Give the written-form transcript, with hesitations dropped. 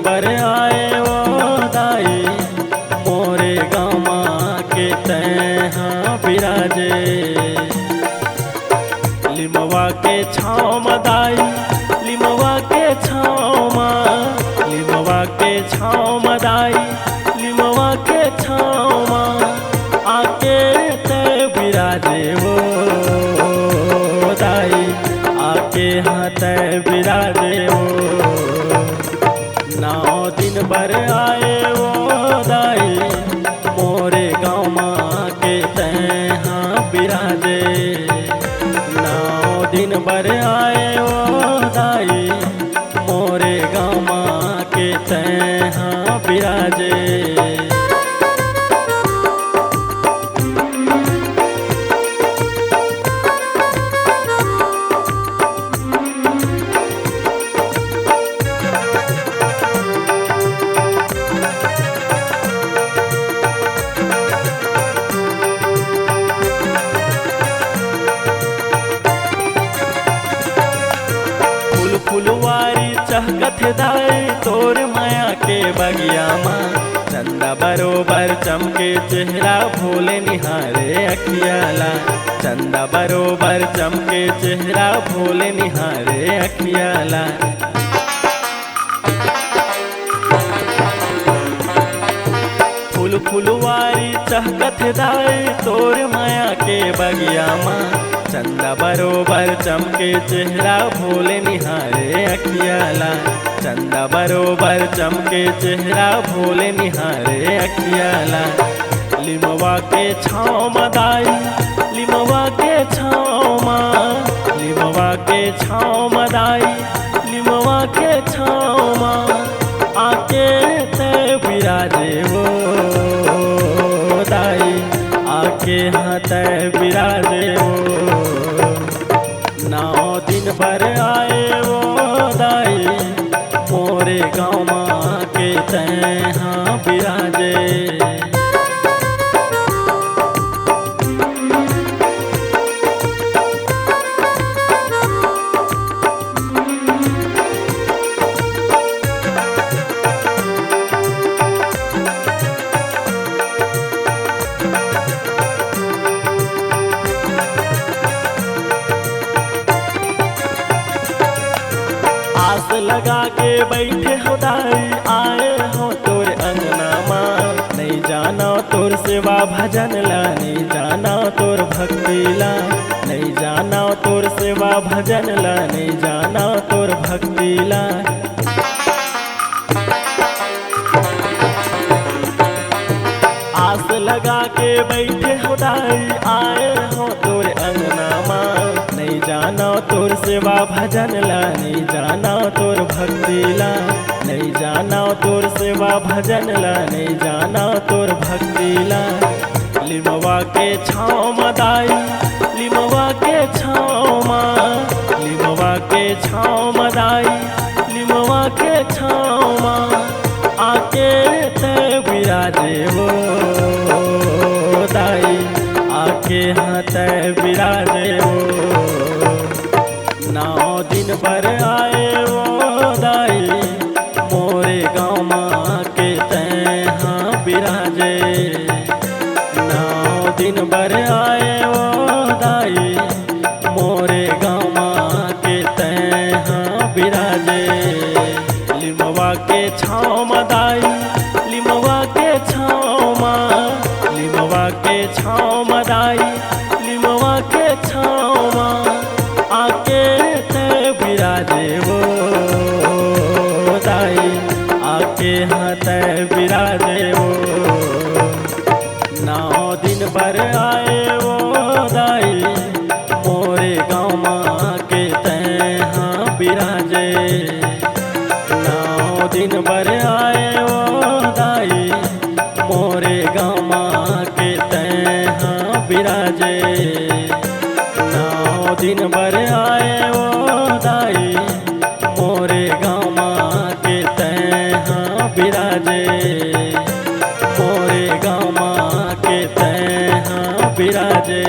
बर आए वो दाई मोरे गामा के तैहा बिराजे। लिमवा के छाँव मदाई लिमवा के छाँव लिमवा के छाँव मदाई लिमवा के छाँव आके तय बिराजे वो दाई आके हाँ तय बिराजे वो। 9 दिन बर आए वो दाई मोरे गाँव के तैहा बिराजे। 9 दिन बर आए वो दाई मोरे गाँव के तैहा बिराजे। फुलवारी चहकत दाई तोर माया के बगिया माँ। चंदा बरोबर चमके चेहरा भोले निहारे अखियाला। चंदा बरोबर चमके चेहरा भोले निहारे अखियाला। फुलवारी चहकत दाई तोर माया के बगिया माँ। चंदा बरोबर चमके चेहरा भोले निहारे अखियाला। चंदा बरोबर चमके चेहरा भोले निहारे अखियाला। लिमवा के छाँव मदाई लिमवा के छाँव लिमवा के छाँव मदाई लिमवा के छाँव आके तय बिराजे वो दाई आके हाँ तय बिराजे वो। 9 दिन बर आए वो दाई मोरे गाँव के तैहा बिराजे। आस लगा के बैठे हो दाई आए हो तोर अंगना माँ। नहीं जाना तोर सेवा भजन ला नहीं जाना तोर भक्ति ला। नहीं जाना तोर सेवा भजन ला नहीं जाना तोर भक्ति ला। आस लगा के बैठे हो दाई आए हो तोर अंगना माँ। नहीं जाना तोर सेवा भजन ला नहीं जाना तोर भक्ति ला। नहीं जाना तोर सेवा भजन ला नहीं जाना तोर भक्ति ला। लिमवा के छाँव मदाई लिमवा के छाँव लिमवा के छाँव मदाई लिमवा के छाँव आके तय बिराजे वो दाई आके हाँ तय बिराजे वो। 9 दिन बर आए वो दाई मोरे गाँव के तैहा बिराजे। 9 दिन बर आए वो दाई मोरे गाँव के तैहा बिराजे। लिमवा के छाँव मदाई लिमवा के छाँव लिमवा के छाँव मदाई लिमवा के छाँव आके तय बिराजे वो दाई आके हाँ तय बिराजे वो। 9 दिन बर आए वो दाई मोरे गाँव के तैहा बिराजे। 9 दिन बर आए वो दाई मोरे गाँव के तैहा बिराजे। 9 दिन बर आए वो दाई मोरे गाँव के तैहा बिराजे। मोरे गाँव के तैहा बिराजे।